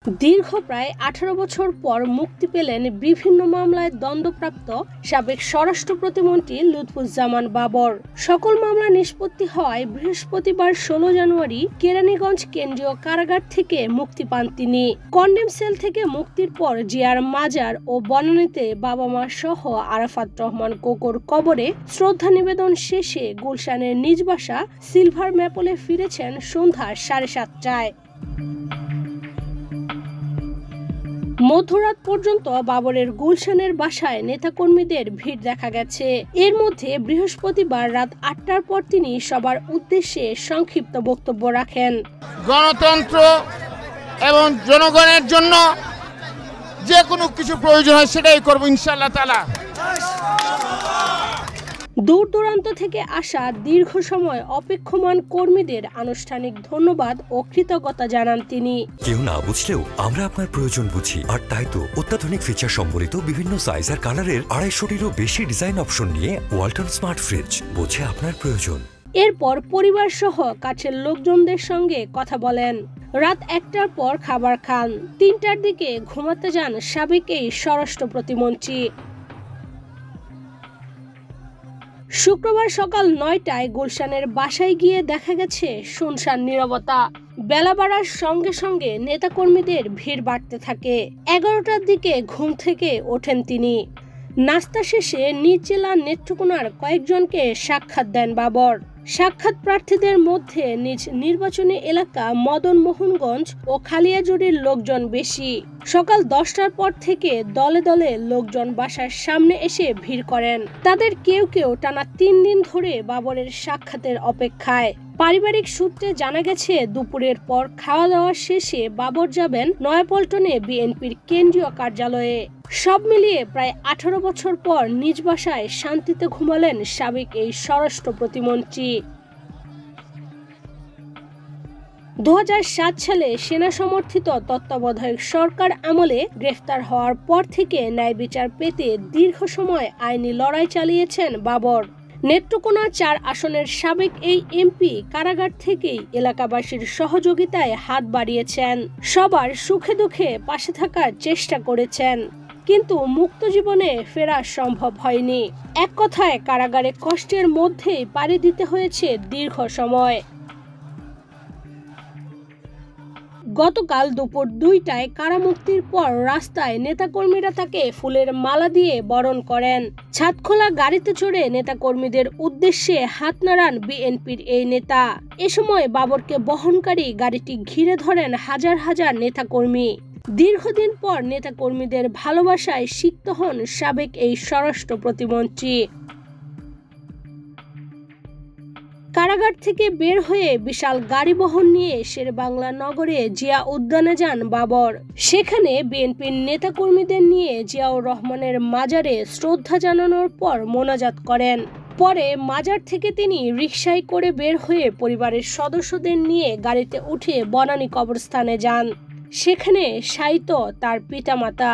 দীর্ঘ প্রায় 18 বছর পর মুক্তি পেলেন বিভিন্ন মামলায় দণ্ডপ্রাপ্ত সাবেক স্বরাষ্ট্র প্রতিমন্ত্রী লুৎফুজ্জামান বাবর। সকল মামলা নিষ্পত্তি হওয়ায় বৃহস্পতিবার 16 জানুয়ারি কেরানীগঞ্জ কেন্দ্রীয় কারাগার থেকে মুক্তি পান তিনি। কন্ডেম সেল থেকে মুক্তির পর জিয়ার মাজার ও বনানীতে বাবা মা সহ আরাফাত রহমান কোকোর কবরে শ্রদ্ধা নিবেদন শেষে গুলশানের নিজ বাসা সিলভার ম্যাপলে ফিরেছেন সন্ধ্যা 7:30টায়। মধ্যরাত পর্যন্ত বাবরের গুলশানের বাসায় নেতাকর্মীদের ভিড় দেখা গেছে। এর মধ্যে বৃহস্পতিবার রাত 8টার পর তিনি সবার উদ্দেশ্যে সংক্ষিপ্ত বক্তব্য রাখেন। গণতন্ত্র এবং জনগণের জন্য যে কোনো কিছু প্রয়োজন হয় সেটাই করব ইনশাআল্লাহ তাআলা। দূর দূরান্ত থেকে আসা দীর্ঘ সময় অপেক্ষমান কর্মীদের আনুষ্ঠানিক ধন্যবাদ ও কৃতজ্ঞতা জানান তিনি। কেউ না বুঝলেও আমরা আপনার প্রয়োজন বুঝি, আর তাই তো অত্যাধুনিক ফিচার সম্বলিত বিভিন্ন সাইজ আর কালারের 250-টিরও বেশি ডিজাইন অপশন নিয়ে ওয়ালটন স্মার্ট ফ্রিজ বোঝে আপনার প্রয়োজন। এরপর পরিবার সহ কাছের লোকজনদের সঙ্গে কথা বলেন। রাত 1টার পর খাবার খান। 3টার দিকে ঘুমাতে যান সাবেক এই স্বরাষ্ট্র প্রতিমন্ত্রী। শুক্রবার সকাল 9টায় গুলশানের বাসায় গিয়ে দেখা গেছে শুনশান নীরবতা। বেলা বাড়ার সঙ্গে সঙ্গে নেতাকর্মীদের ভিড় বাড়তে থাকে। 11টার দিকে ঘুম থেকে ওঠেন তিনি। নাস্তা শেষে নিজ জেলার নেত্রকোনার কয়েকজনকে সাক্ষাৎ দেন বাবর। সাক্ষাৎ প্রার্থীদের মধ্যে নিজ নির্বাচনী এলাকা মদনমোহনগঞ্জ ও খালিয়াজুড়ির লোকজন বেশি। সকাল 10টার পর থেকে দলে দলে লোকজন বাসার সামনে এসে ভিড় করেন। তাদের কেউ কেউ টানা 3 দিন ধরে বাবরের সাক্ষাতের অপেক্ষায়। পারিবারিক সূত্রে জানা গেছে দুপুরের পর খাওয়া দাওয়া শেষে বাবর যাবেন নয়াপল্টনে বিএনপির কেন্দ্রীয় কার্যালয়ে। সব মিলিয়ে প্রায় 18 বছর পর নিজ বাসায় শান্তিতে ঘুমালেন সাবেক এই স্বরাষ্ট্র প্রতিমন্ত্রী। 2007 সালে সেনা সমর্থিত তত্ত্বাবধায়ক সরকার আমলে গ্রেফতার হওয়ার পর থেকে ন্যায় বিচার পেতে দীর্ঘ সময় আইনি লড়াই চালিয়েছেন বাবর। নেত্রকোনা 4 আসনের সাবেক এই এমপি কারাগার থেকেই এলাকাবাসীর সহযোগিতায় হাত বাড়িয়েছেন। সবার সুখে দুঃখে পাশে থাকার চেষ্টা করেছেন, কিন্তু মুক্ত জীবনে ফেরা সম্ভব হয়নি। এক কথায় কারাগারে কষ্টের মধ্যেই পাড়ি দিতে হয়েছে দীর্ঘ সময়। গতকাল দুপুর 2টায় কারামুক্তির পর রাস্তায় নেতাকর্মীরা তাকে ফুলের মালা দিয়ে বরণ করেন। ছাদখোলা গাড়িতে চড়ে নেতাকর্মীদের উদ্দেশ্যে হাত নাড়ান বিএনপির এই নেতা। এ সময় বাবরকে বহনকারী গাড়িটি ঘিরে ধরেন হাজার হাজার নেতাকর্মী। দীর্ঘদিন পর নেতাকর্মীদের ভালোবাসায় সিক্ত হন সাবেক এই স্বরাষ্ট্র প্রতিমন্ত্রী। কারাগার থেকে বের হয়ে বিশাল গাড়ি বহন নিয়ে শেরেবাংলা নগরে জিয়া উদ্যানে যান বাবর। সেখানে বিএনপির নেতাকর্মীদের নিয়ে জিয়াউর রহমানের মাজারে শ্রদ্ধা জানানোর পর মোনাজাত করেন। পরে মাজার থেকে তিনি রিকশায় করে বের হয়ে পরিবারের সদস্যদের নিয়ে গাড়িতে উঠে বনানী কবরস্থানে যান। সেখানে শায়িত তার পিতামাতা,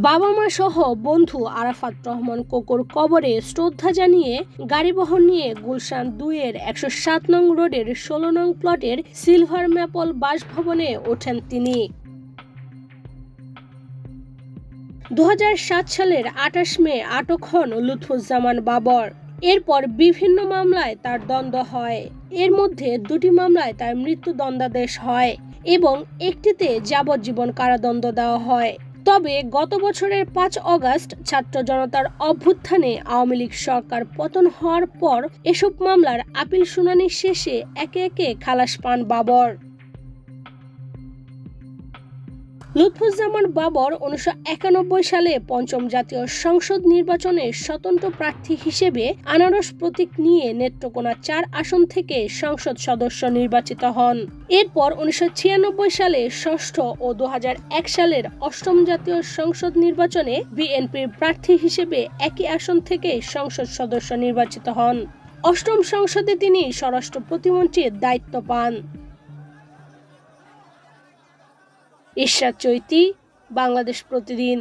বাবা মা সহ বন্ধু আরাফাত রহমান কোকোর কবরে শ্রদ্ধা জানিয়ে গাড়ি বহন নিয়ে গুলশান 2-এর 107 নং রোডের 16 নং প্লটের সিলভার ম্যাপল বাসভবনে ওঠেন তিনি। 2007 সালের 28 মে আটক হন লুৎফুজ্জামান বাবর। এরপর বিভিন্ন মামলায় তার দণ্ড হয়। এর মধ্যে 2টি মামলায় তার মৃত্যুদণ্ডাদেশ হয় এবং একটিতে যাবজ্জীবন কারাদণ্ড দেওয়া হয়। তবে গত বছরের 5 অগাস্ট ছাত্র জনতার অভ্যুত্থানে আওয়ামী লীগ সরকার পতন হওয়ার পর এসব মামলার আপিল শুনানি শেষে একে একে খালাস পান বাবর। লুৎফুজ্জামান বাবর 1991 সালে 5ম জাতীয় সংসদ নির্বাচনে স্বতন্ত্র প্রার্থী হিসেবে আনারস প্রতীক নিয়ে নেত্রকোনা 4 আসন থেকে সংসদ সদস্য নির্বাচিত হন। এরপর 1996 সালে 6ষ্ঠ ও 2001 সালের 8ম জাতীয় সংসদ নির্বাচনে বিএনপির প্রার্থী হিসেবে একই আসন থেকে সংসদ সদস্য নির্বাচিত হন। 8ম সংসদে তিনি স্বরাষ্ট্র প্রতিমন্ত্রীর দায়িত্ব পান। ইশরাত চৈতি, বাংলাদেশ প্রতিদিন।